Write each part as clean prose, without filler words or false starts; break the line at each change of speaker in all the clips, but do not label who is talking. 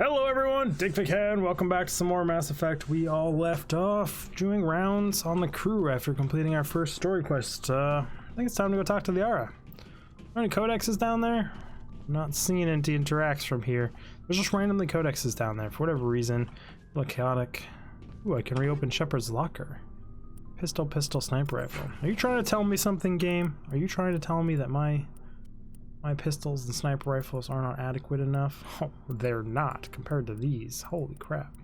Hello everyone, Dick McCann. Welcome back to some more Mass Effect. We all left off doing rounds on the crew after completing our first story quest. I think it's time to go talk to Liara. Are there any codexes down there? I'm not seeing any interacts from here. There's just randomly codexes down there for whatever reason. Look chaotic. Ooh, I can reopen Shepard's locker. Pistol, sniper rifle. Are you trying to tell me something, game? Are you trying to tell me that my pistols and sniper rifles are not adequate enough? Oh, they're not compared to these. Holy crap.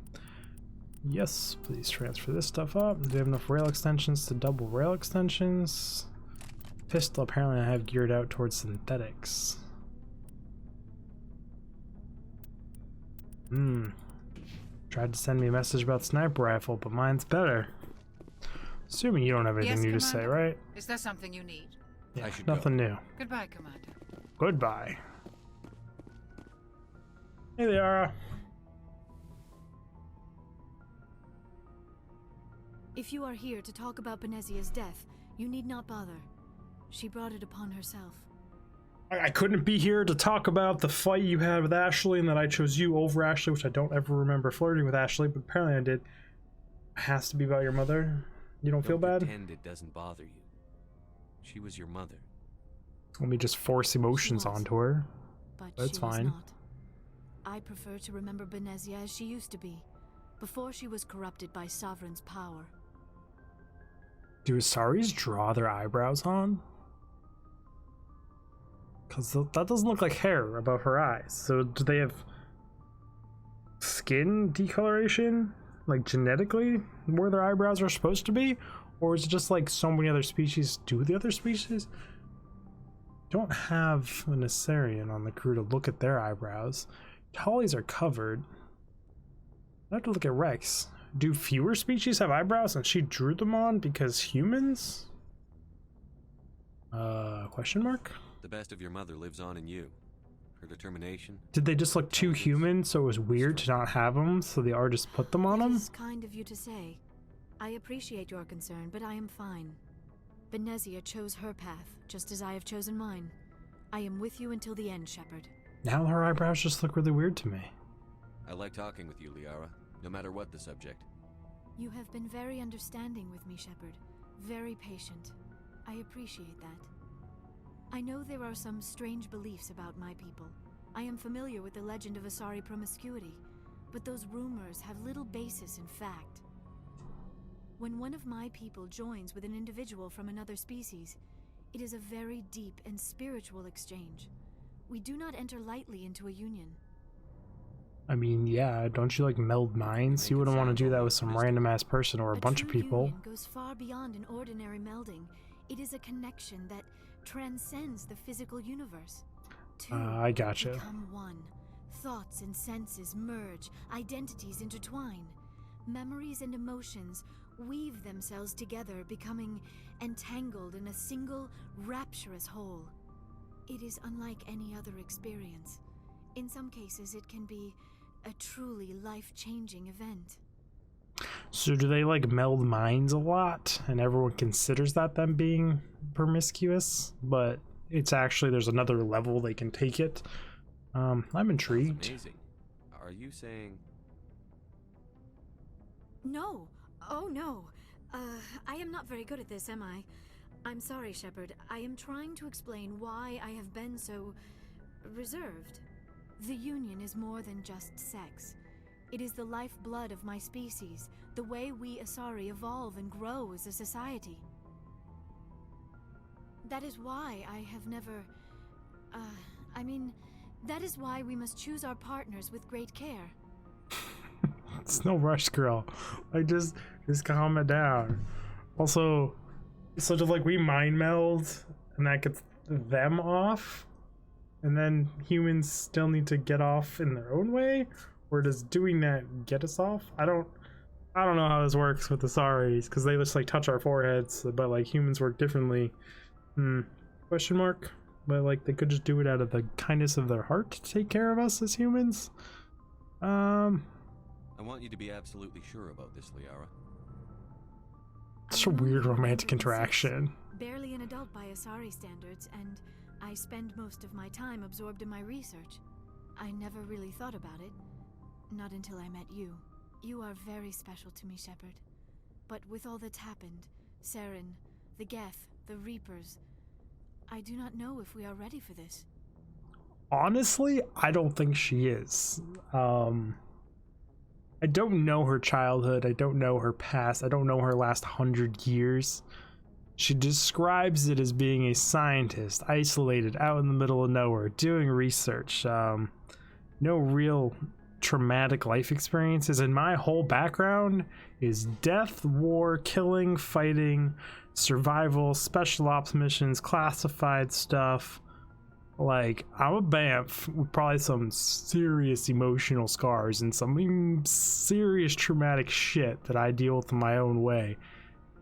Yes, please transfer this stuff up. Do we have enough rail extensions to double rail extensions? Pistol apparently I have geared out towards synthetics. Tried to send me a message about sniper rifle, but mine's better. Assuming you don't have anything new to say, right?
Is there something you need?
Yeah, nothing new.
Goodbye, Commander.
Goodbye. Hey, Liara.
If you are here to talk about Benezia's death, you need not bother. She brought it upon herself.
I couldn't be here to talk about the fight you had with Ashley and that I chose you over Ashley, which I don't ever remember flirting with Ashley, but apparently I did. It has to be about your mother. You don't feel bad?
Pretend it doesn't bother you. She was your mother.
Let me just force emotions onto her.
But
that's fine.
Not. I prefer to remember Benezia as she used to be, before she was corrupted by Sovereign's power.
Do Asaris draw their eyebrows on? Because that doesn't look like hair above her eyes. So do they have skin decoloration? Like genetically where their eyebrows are supposed to be? Or is it just like so many other species do the other species? Don't have an Asarian on the crew to look at their eyebrows. Tallies are covered. I have to look at Rex. Do fewer species have eyebrows and she drew them on because humans? Question mark?
The best of your mother lives on in you. Her determination.
Did they just look too human so it was weird to not have them, so the artist put them on them?
It's kind of you to say. I appreciate your concern, but I am fine. Benezia chose her path, just as I have chosen mine. I am with you until the end, Shepard.
Now her eyebrows just look really weird to me.
I like talking with you, Liara, no matter what the subject.
You have been very understanding with me, Shepard. Very patient. I appreciate that. I know there are some strange beliefs about my people. I am familiar with the legend of Asari promiscuity, but those rumors have little basis in fact. When one of my people joins with an individual from another species, it is a very deep and spiritual exchange. We do not enter lightly into a union.
I mean, yeah, don't you like meld minds? You wouldn't want to do that with some random ass person or a bunch of people.
Union goes far beyond an ordinary melding. It is a connection that transcends the physical universe. Two
I gotcha.
become one. Thoughts and senses merge, identities intertwine. Memories and emotions weave themselves together, becoming entangled in a single, rapturous whole. It is unlike any other experience. In some cases, it can be a truly life-changing event.
So do they like meld minds a lot and everyone considers that them being promiscuous, but it's actually there's another level they can take it? I'm intrigued.
That's amazing. Are you saying...
No. Oh no. I am not very good at this, am I? I'm sorry, Shepard. I am trying to explain why I have been so reserved. The Union is more than just sex. It is the lifeblood of my species, the way we Asari evolve and grow as a society. That is why I have never... that is why we must choose our partners with great care.
It's no rush, girl. Like, just calm it down. Also, so just like we mind meld and that gets them off, and then humans still need to get off in their own way? Or does doing that get us off? I don't know how this works with the Asaris, because they just like touch our foreheads, but like humans work differently. Question mark? But like they could just do it out of the kindness of their heart to take care of us as humans.
I want you to be absolutely sure about this, Liara.
It's a weird romantic interaction.
Barely an adult by Asari standards, and I spend most of my time absorbed in my research. I never really thought about it. Not until I met you. You are very special to me, Shepard. But with all that's happened, Saren, the Geth, the Reapers, I do not know if we are ready for this.
Honestly, I don't think she is. I don't know her childhood. I don't know her past. I don't know her last 100 years. She describes it as being a scientist, isolated, out in the middle of nowhere, doing research. No real traumatic life experiences, and my whole background is death, war, killing, fighting, survival, special ops missions, classified stuff. Like, I'm a BAMF with probably some serious emotional scars and some serious traumatic shit that I deal with in my own way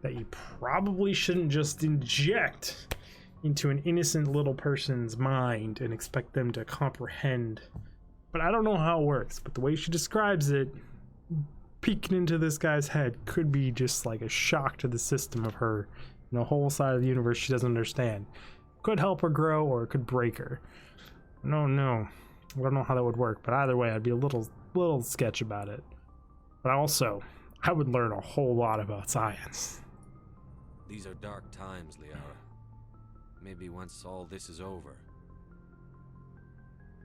that you probably shouldn't just inject into an innocent little person's mind and expect them to comprehend. But I don't know how it works, but the way she describes it, peeking into this guy's head could be just like a shock to the system of her, a whole side of the universe she doesn't understand. Could help her grow, or it could break her. No, I don't know how that would work, but either way, I'd be a little sketch about it. But also, I would learn a whole lot about science.
These are dark times, Liara. Maybe once all this is over.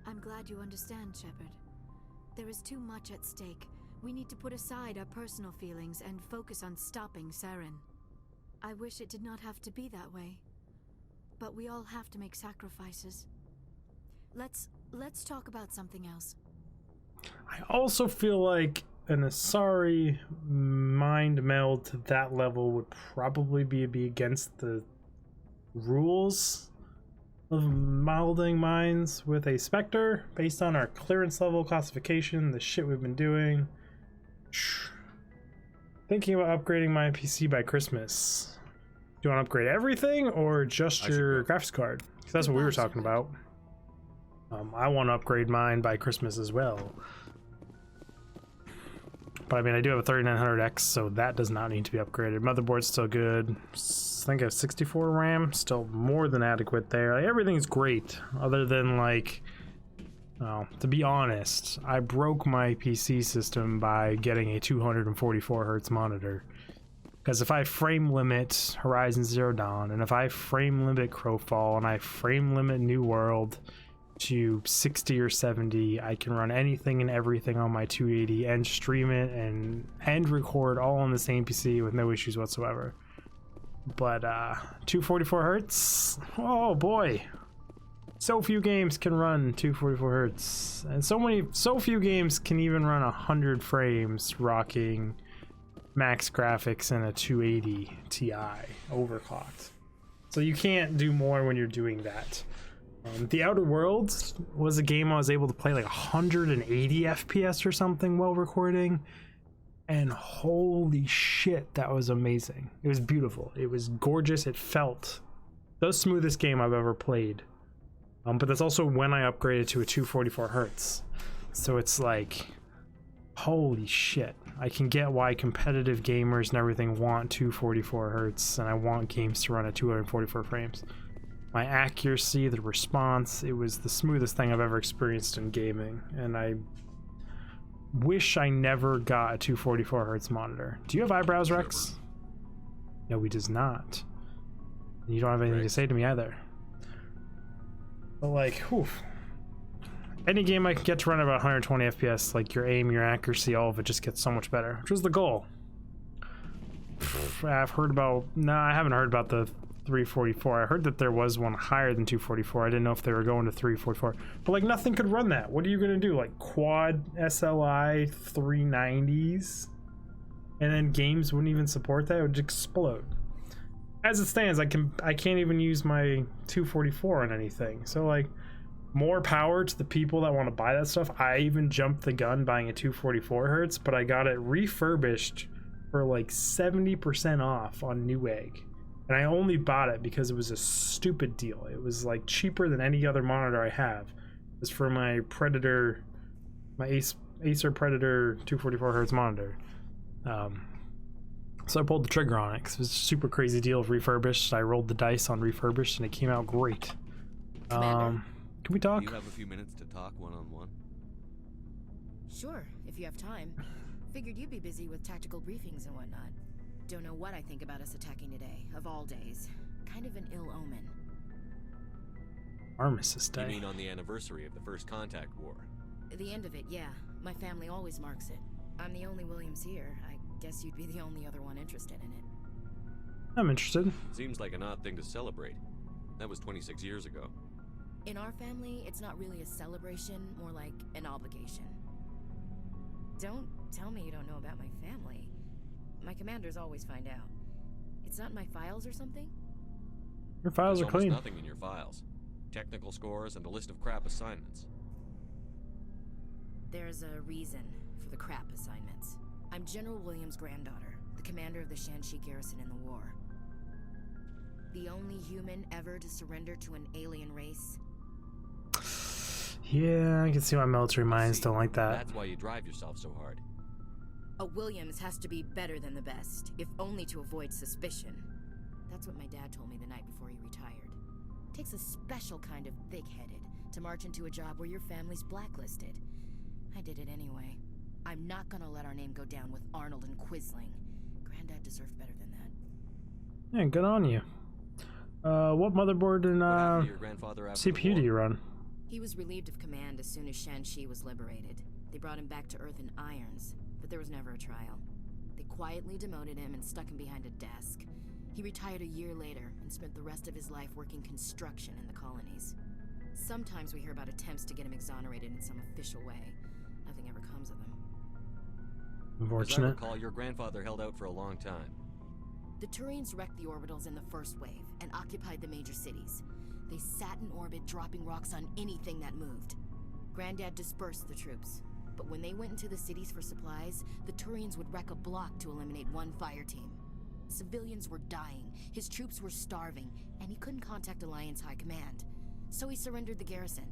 I'm glad you understand, Shepard. There is too much at stake. We need to put aside our personal feelings and focus on stopping Saren. I wish it did not have to be that way. But we all have to make sacrifices. Let's talk about something else.
I also feel like an Asari mind meld to that level would probably be against the rules of melding minds with a Spectre based on our clearance level classification, the shit we've been doing. Thinking about upgrading my PC by Christmas. Do you want to upgrade everything or just your graphics card? Because that's what we were talking about. I want to upgrade mine by Christmas as well. But I mean, I do have a 3900X, so that does not need to be upgraded. Motherboard's still good. I think I have 64 RAM, still more than adequate there. Like, everything's great, other than like, well, to be honest, I broke my PC system by getting a 244 hertz monitor. Because if I frame limit Horizon Zero Dawn, and if I frame limit Crowfall, and I frame limit New World to 60 or 70, I can run anything and everything on my 280 and stream it and record all on the same PC with no issues whatsoever. But 244 hertz, oh boy, so few games can run 244 hertz, and so few games can even run 100 frames rocking max graphics in a 280 Ti overclocked. So you can't do more when you're doing that. The Outer Worlds was a game I was able to play like 180 FPS or something while recording, and holy shit, that was amazing. It was beautiful, it was gorgeous, it felt the smoothest game I've ever played. But that's also when I upgraded to a 244 hertz, so it's like, holy shit, I can get why competitive gamers and everything want 244 hertz, and I want games to run at 244 frames. My accuracy, the response, it was the smoothest thing I've ever experienced in gaming, and I wish I never got a 244 hertz monitor. Do you have eyebrows, Rex? No, he does not. You don't have anything to say to me either. But like, whew. Any game I can get to run about 120 FPS, like your aim, your accuracy, all of it just gets so much better, which was the goal. I've heard about, I haven't heard about the 344. I heard that there was one higher than 244. I didn't know if they were going to 344. But like, nothing could run that. What are you gonna do? Like quad SLI 390s? And then games wouldn't even support that? It would explode. As it stands, I can't even use my 244 on anything. So like, more power to the people that want to buy that stuff. I even jumped the gun buying a 244 hertz, but I got it refurbished for like 70% off on Newegg. And I only bought it because it was a stupid deal. It was like cheaper than any other monitor I have. It was for my Predator, my Acer Predator 244 hertz monitor. So I pulled the trigger on it because it was a super crazy deal of refurbished. I rolled the dice on refurbished and it came out great. Can we talk?
Do you have a few minutes to talk one-on-one?
Sure, if you have time. Figured you'd be busy with tactical briefings and whatnot. Don't know what I think about us attacking today, of all days. Kind of an ill omen.
Armistice Day.
You mean on the anniversary of the First Contact War?
The end of it, yeah. My family always marks it. I'm the only Williams here. I guess you'd be the only other one interested in it.
I'm interested.
Seems like an odd thing to celebrate. That was 26 years ago.
In our family, it's not really a celebration, more like an obligation. Don't tell me you don't know about my family. My commanders always find out. It's not in my files or something?
Your files
There's
are clean.
almost nothing in your files. Technical scores and a list of crap assignments.
There's a reason for the crap assignments. I'm General Williams' granddaughter, the commander of the Shanxi garrison in the war. The only human ever to surrender to an alien race.
Yeah, I can see why military minds don't like that.
That's why you drive yourself so hard.
A Williams has to be better than the best, if only to avoid suspicion. That's what my dad told me the night before he retired. Takes a special kind of thick-headed to march into a job where your family's blacklisted. I did it anyway. I'm not gonna let our name go down with Arnold and Quisling. Granddad deserved better than that.
Yeah, good on you. What motherboard and
What happened to your grandfather after the
CPU do
war?
you run?
He was relieved of command as soon as Shanxi was liberated. They brought him back to Earth in irons, but there was never a trial. They quietly demoted him and stuck him behind a desk. He retired a year later and spent the rest of his life working construction in the colonies. Sometimes we hear about attempts to get him exonerated in some official way. Nothing ever comes of him.
As I
Unfortunate.
recall, your grandfather held out for a long time.
The Turians wrecked the orbitals in the first wave and occupied the major cities. They sat in orbit, dropping rocks on anything that moved. Granddad dispersed the troops, but when they went into the cities for supplies, the Turians would wreck a block to eliminate one fire team. Civilians were dying, his troops were starving, and he couldn't contact Alliance High Command. So he surrendered the garrison.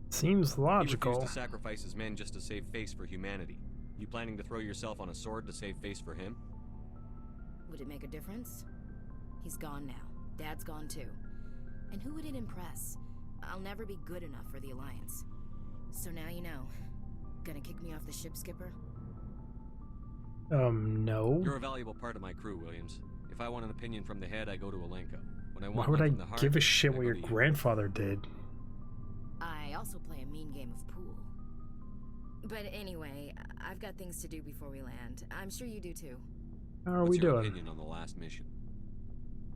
Seems
He
logical.
refused to sacrifice his men just to save face for humanity. You planning to throw yourself on a sword to save face for him?
Would it make a difference? He's gone now. Dad's gone too. And who would it impress? I'll never be good enough for the Alliance. So now you know. Gonna kick me off the ship, Skipper?
No.
You're a valuable part of my crew, Williams. If I want an opinion from the head, I go to Alenka. When I
Why
want
would
one
I
from the heart,
give a shit
I
what
go
your
to you.
grandfather did?
I also play a mean game of pool. But anyway, I've got things to do before we land. I'm sure you do too.
How are
What's
we
your
doing?
opinion on the last mission?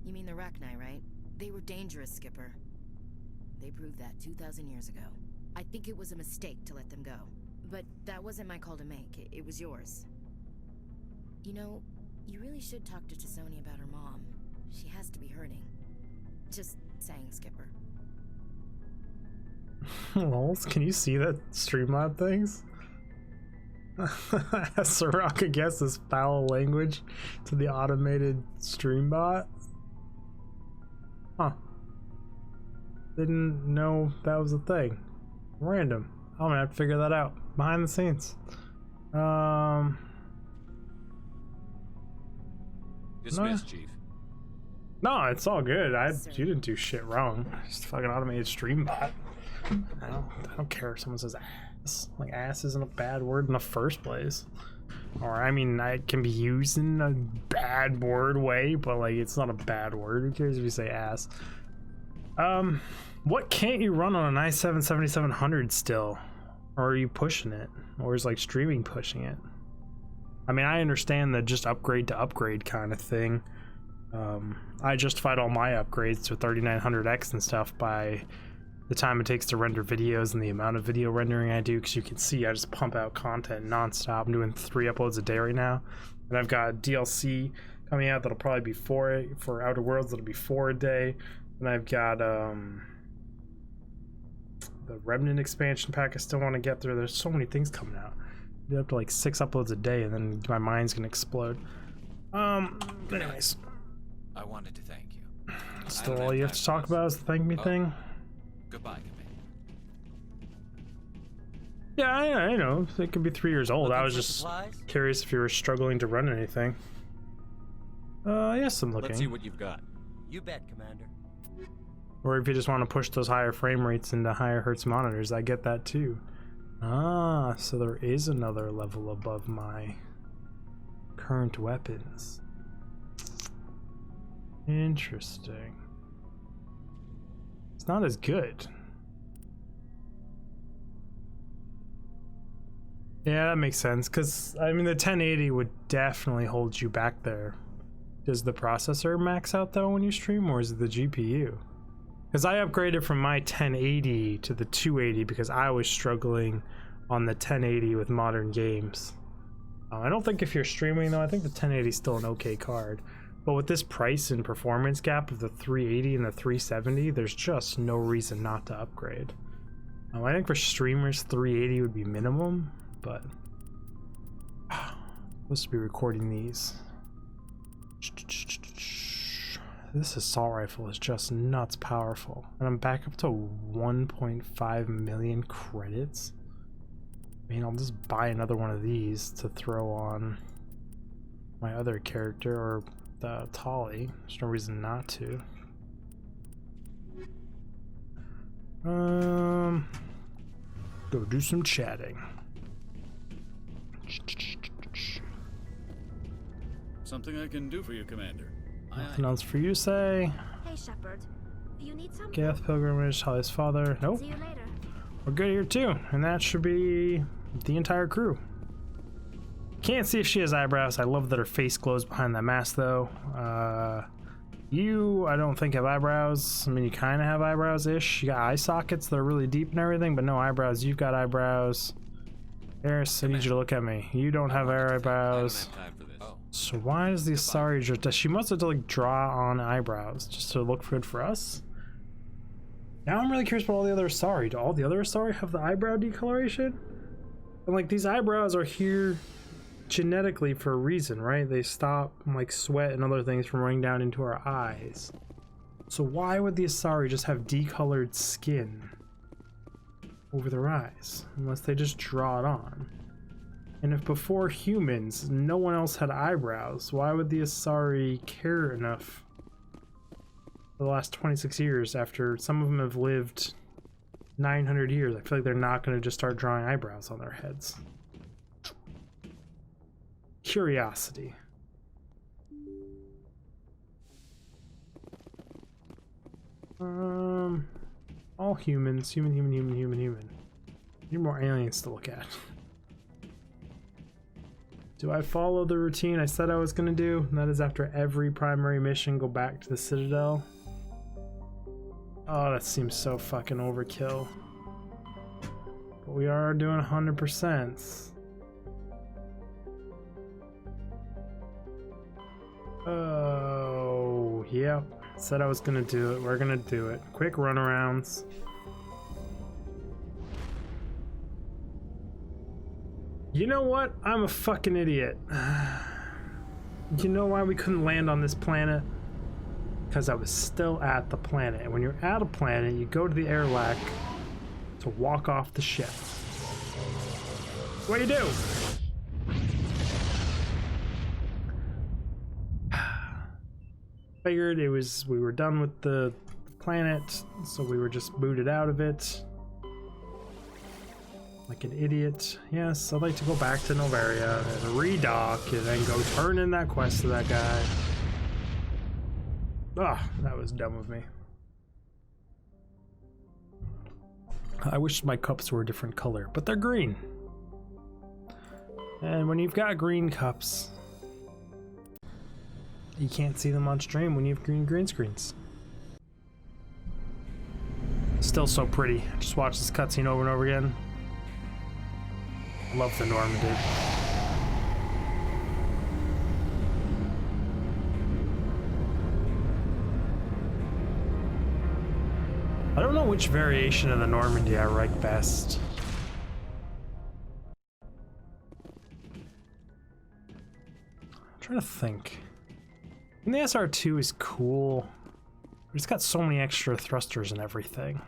You mean the Rachni, right? They were dangerous, Skipper. They proved that 2,000 years ago. I think it was a mistake to let them go. But that wasn't my call to make. It was yours. You know, you really should talk to Tisoni about her mom. She has to be hurting. Just saying, Skipper.
Lols, can you see that Streamlab things? Soraka guesses foul language to the automated stream bot. Huh. Didn't know that was a thing. Random. I'm gonna have to figure that out behind the scenes.
Dismissed, Chief.
No, it's all good.
Sir.
You didn't do shit wrong. Just a fucking automated stream bot. I don't care if someone says ass. Like, ass isn't a bad word in the first place. Or, I mean, it can be used in a bad word way, but, like, it's not a bad word. Who cares if you say ass? What can't you run on an i7 7700 still? Or are you pushing it? Or is, like, streaming pushing it? I mean, I understand the just upgrade to upgrade kind of thing. I justified all my upgrades to 3900X and stuff by the time it takes to render videos and the amount of video rendering I do, because you can see I just pump out content nonstop. I'm doing 3 uploads a day right now, and I've got DLC coming out that'll probably be 4 for Outer Worlds. That'll be 4 a day, and I've got the Remnant expansion pack I still want to get through. There's so many things coming out. I do up to like 6 uploads a day, and then my mind's gonna explode. Anyways,
I wanted to thank you.
still all you have to talk about is the thank me thing.
Goodbye, Commander.
Yeah, I know. It could be 3 years old. I was
Looking for
just
supplies?
curious if you were struggling to run anything. Yes, I'm looking.
Let's see what you've got.
You bet, Commander.
Or if you just want to push those higher frame rates into higher hertz monitors, I get that too. Ah, so there is another level above my current weapons. Interesting. It's not as good. Yeah, that makes sense, because, I mean, the 1080 would definitely hold you back there. Does the processor max out, though, when you stream, or is it the GPU? Because I upgraded from my 1080 to the 280 because I was struggling on the 1080 with modern games. I don't think if you're streaming, though, I think the 1080 is still an okay card. But with this price and performance gap of the 380 and the 370, there's just no reason not to upgrade. I think for streamers, 380 would be minimum. But I'm supposed to be recording these. This assault rifle is just nuts powerful, and I'm back up to 1.5 million credits. I mean, I'll just buy another one of these to throw on my other character, or the Tolly. There's no reason not to. Go do some chatting.
Something I can do for you, Commander.
Nothing else for you to say.
Hey, Shepard. You need something?
Geth pilgrimage, Holly's father. Nope.
See you later.
We're good here too, and that should be the entire crew. Can't see if she has eyebrows. I love that her face glows behind that mask, though. You, I don't think have eyebrows. I mean, you kind of have eyebrows-ish. You got eye sockets that are really deep and everything, but no eyebrows. You've got eyebrows. Eris, I need you to look at me. You don't have eyebrows. So why does the Asari just... She must have to, like, draw on eyebrows just to look good for us? Now I'm really curious about all the other Asari. Do all the other Asari have the eyebrow decoloration? And, like, these eyebrows are here genetically for a reason, right? They stop, like, sweat and other things from running down into our eyes. So why would the Asari just have decolored skin over their eyes? Unless they just draw it on. And if before humans, no one else had eyebrows, why would the Asari care enough for the last 26 years after some of them have lived 900 years? I feel like they're not going to just start drawing eyebrows on their heads. Curiosity. All humans. Human. Need more aliens to look at. Do I follow the routine I said I was gonna do? And that is after every primary mission, go back to the Citadel. Oh, that seems so fucking overkill. But we are doing 100%. Oh, yep. Said I was gonna do it. We're gonna do it. Quick runarounds. You know what? I'm a fucking idiot. You know why we couldn't land on this planet? Because I was still at the planet. And when you're at a planet, you go to the airlock to walk off the ship. What do you do? Figured it was, we were done with the planet, so we were just booted out of it. Like an idiot. Yes, I'd like to go back to Novaria and redock and then go turn in that quest to that guy. Ah, that was dumb of me. I wish my cups were a different color, but they're green. And when you've got green cups, you can't see them on stream when you have green screens. Still so pretty. Just watch this cutscene over and over again. Love the Normandy. I don't know which variation of the Normandy I like best. I'm trying to think. And the SR2 is cool, but it's got so many extra thrusters and everything.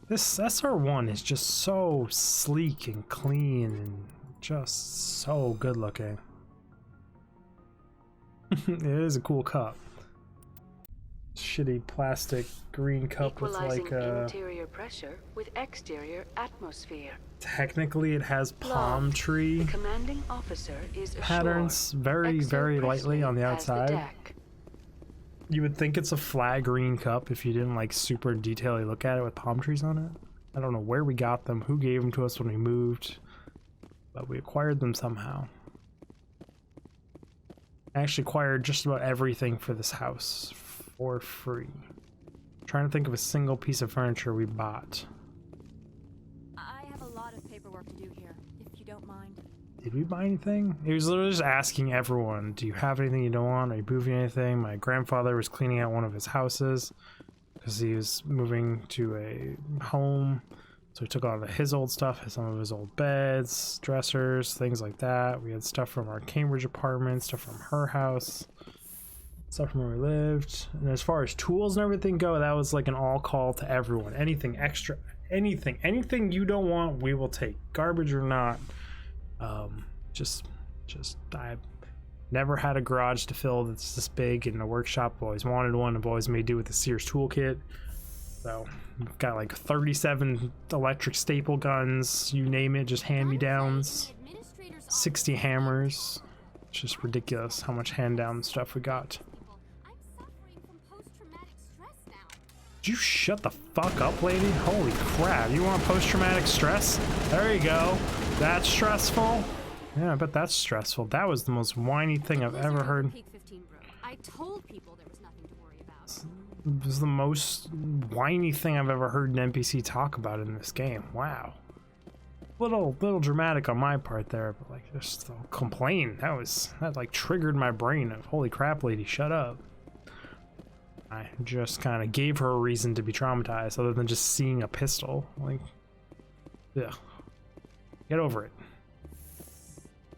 This SR1 is just so sleek and clean and just so good looking. It is a cool cup. shitty plastic green cup with
Equalizing
like
interior pressure with exterior atmosphere.
technically it has palm
Log.
tree
The commanding officer is
patterns
ashore.
very
Exo
lightly
Presley
on the
has
outside.
deck.
You would think it's a flat green cup if you didn't like super detailedly look at it with palm trees on it. I don't know where we got them, who gave them to us when we moved, but we acquired them somehow. I actually acquired just about everything for this house for free. I'm trying to think of a single piece of furniture we bought.
I have a lot of paperwork to do here, if you don't mind.
Did we buy anything? He was literally just asking everyone, do you have anything you don't want? Are you moving anything? My grandfather was cleaning out one of his houses because he was moving to a home. So he took all of his old stuff, some of his old beds, dressers, things like that. We had stuff from our Cambridge apartment, stuff from her house, stuff from where we lived. And as far as tools and everything go, that was like an all call to everyone. Anything extra, anything you don't want, we will take. Garbage or not. I've never had a garage to fill that's this big, and a workshop. I've always wanted one. I've always made do with the Sears toolkit. So we've got like 37 electric staple guns, you name it, just hand-me-downs, 60 hammers. It's just ridiculous how much hand-down stuff we got. Did you shut the fuck up, lady? Holy crap, you want post-traumatic stress? There you go. That's stressful? Yeah, I bet that's stressful. That was the most whiny thing I've ever heard.
I told people there was nothing to worry about.
It was the most whiny thing I've ever heard an NPC talk about in this game. Wow. Little dramatic on my part there, but like just complain. That like triggered my brain of holy crap, lady, shut up. I just kind of gave her a reason to be traumatized other than just seeing a pistol. Like, yeah. Get over it.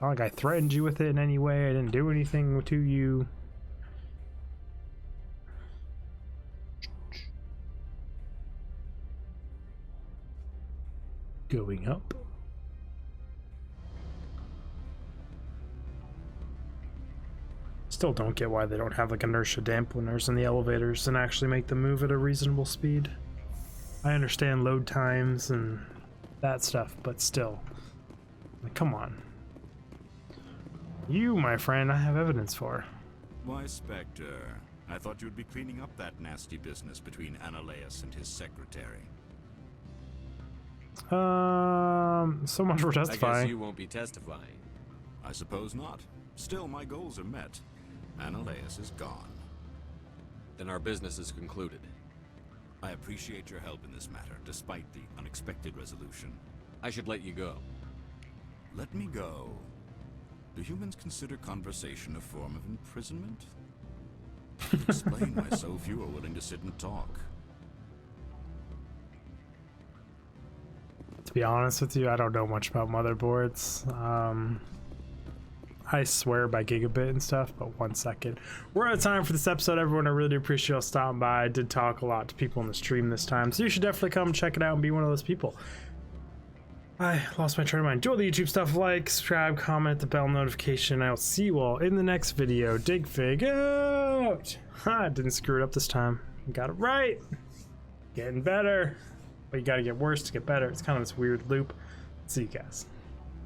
Not like I threatened you with it in any way. I didn't do anything to you. Going up. Still don't get why they don't have like inertia dampeners in the elevators and actually make them move at a reasonable speed. I understand load times and that stuff, but still. Like, come on. You, my friend, I have evidence for.
Why, Spectre? I thought you'd be cleaning up that nasty business between Ananias and his secretary.
So much for
I
testifying.
guess you won't be testifying.
I suppose not. Still, my goals are met. Ananias is gone.
Then our business is concluded.
I appreciate your help in this matter, despite the unexpected resolution.
I should let you go.
Let me go. Do humans consider conversation a form of imprisonment? Explain why so few are willing to sit and talk.
To be honest with you, I don't know much about motherboards. I swear by gigabit and stuff, but 1 second. We're out of time for this episode, everyone. I really do appreciate y'all stopping by. I did talk a lot to people in the stream this time, so you should definitely come check it out and be one of those people. I lost my train of mind. Do all the YouTube stuff, like, subscribe, comment, the bell notification. I'll see you all in the next video. Dig Fig out! Ha, didn't screw it up this time. Got it right. Getting better. But you gotta get worse to get better. It's kind of this weird loop. See you guys.